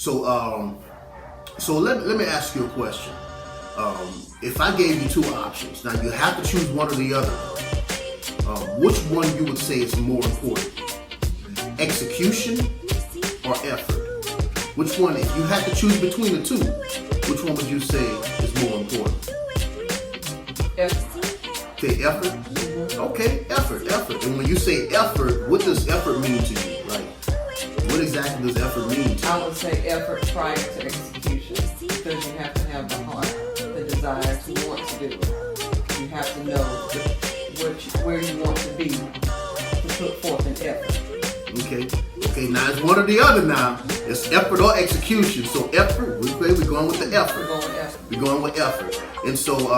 So let me ask you a question. If I gave you two options, now you have to choose one or the other. Which one you would say is more important? Execution or effort? Which one, if you had to choose between the two, which one would you say is more important? Effort. Okay, effort? Okay, effort. And when you say effort, what does effort mean to you? Like, what exactly does effort mean to you? I would say effort prior to execution, because you have to have the heart, the desire to want to do it. You have to know where you want to be to put forth an effort. Okay, now it's one or the other now. It's effort or execution. So effort, we're going with the effort. We're going with effort. And so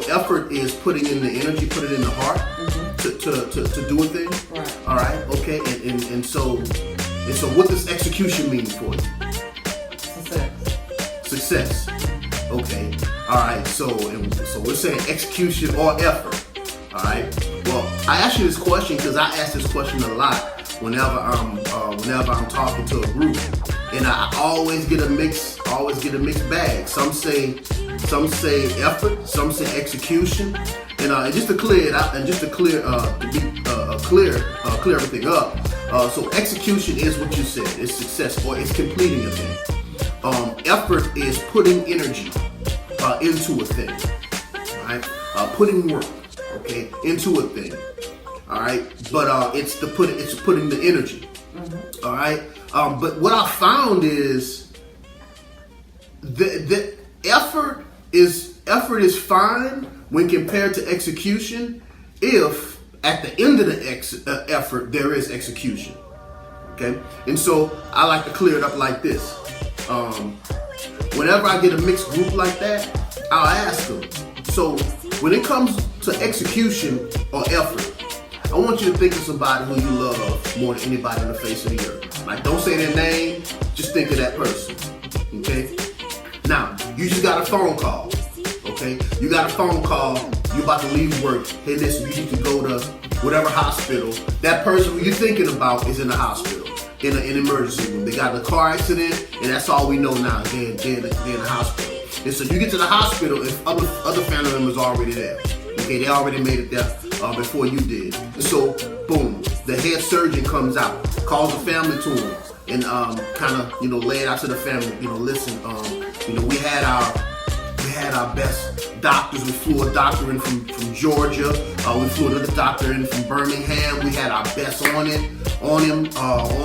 effort is putting in the energy, put it in the heart to do a thing. Right. All right, okay, and so what does execution mean for you? Success. Okay. All right. So we're saying execution or effort. All right. Well, I asked you this question because I ask this question a lot whenever I'm talking to a group, and I always get a mixed bag. Some say effort, some say execution, and just to clear it out and just to clear everything up. So execution is what you said. It's success or it's completing a thing. Effort is putting energy into a thing, right? Putting work, okay, into a thing, all right. But it's putting the energy, all right. But what I found is the effort is fine when compared to execution if at the end of the effort there is execution, okay. And so I like to clear it up like this. Whenever I get a mixed group like that, I'll ask them, so when it comes to execution or effort, I want you to think of somebody who you love more than anybody on the face of the earth. Like, don't say their name, just think of that person, okay? Now, you just got a phone call, okay? You got a phone call, you about to leave work. Hey, listen, you need to go to whatever hospital. That person who you're thinking about is in the hospital. In an emergency room. They got a car accident, and that's all we know now. They're in the hospital. And so you get to the hospital, and other family members are already there. Okay, they already made it there before you did. And so, boom, the head surgeon comes out, calls the family to him, and kind of lay it out to the family. Listen, we had our best doctors. We flew a doctor in from Georgia. We flew another doctor in from Birmingham. We had our best on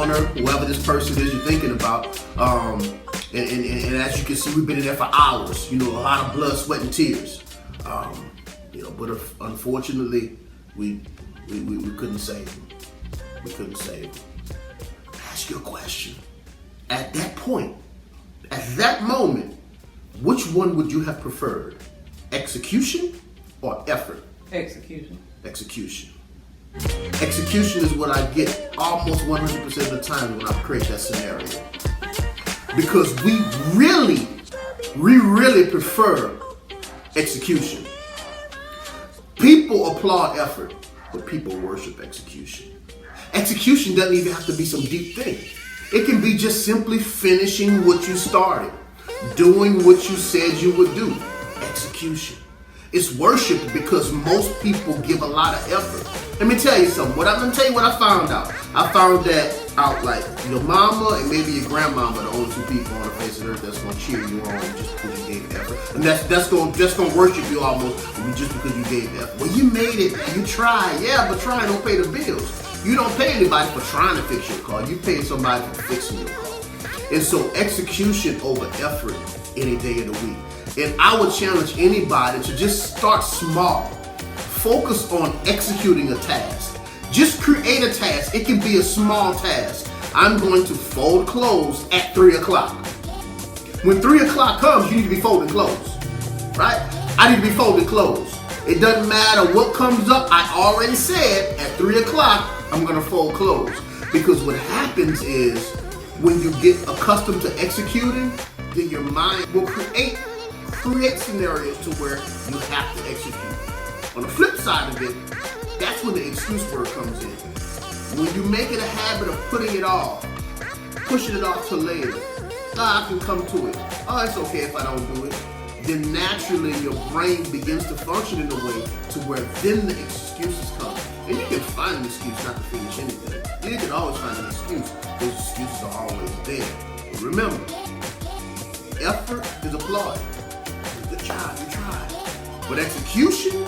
her, whoever this person is you're thinking about. And as you can see, we've been in there for hours. A lot of blood, sweat, and tears. But unfortunately, we couldn't save him. We couldn't save him. Ask you a question. At that point, at that moment, which one would you have preferred? Execution or effort? Execution. Execution is what I get almost 100% of the time when I create that scenario. Because we really prefer execution. People applaud effort, but people worship execution. Execution doesn't even have to be some deep thing. It can be just simply finishing what you started, doing what you said you would do. Execution. It's worship because most people give a lot of effort. Let me tell you something. I'm gonna tell you what I found out. I found that out, like your mama and maybe your grandmama are the only two people on the face of the earth that's gonna cheer you on just because you gave effort. And that's gonna worship you almost just because you gave effort. Well, you made it, you tried, yeah, but trying don't pay the bills. You don't pay anybody for trying to fix your car. You pay somebody for fixing your car. And so execution over effort any day of the week. And I would challenge anybody to just start small. Focus on executing a task. Just create a task. It can be a small task. I'm going to fold clothes at 3 o'clock. When 3 o'clock comes, you need to be folding clothes, right? I need to be folding clothes. It doesn't matter what comes up. I already said at 3 o'clock, I'm going to fold clothes. Because what happens is when you get accustomed to executing, then your mind will create scenarios to where you have to execute. On the flip side of it, that's when the excuse word comes in. When you make it a habit of putting it off, pushing it off till later. I can come to it. Oh, it's okay if I don't do it. Then naturally your brain begins to function in a way to where then the excuses come. And you can find an excuse not to finish anything. You can always find an excuse. Those excuses are always there. But remember, effort is applauded. Good job, you tried. But execution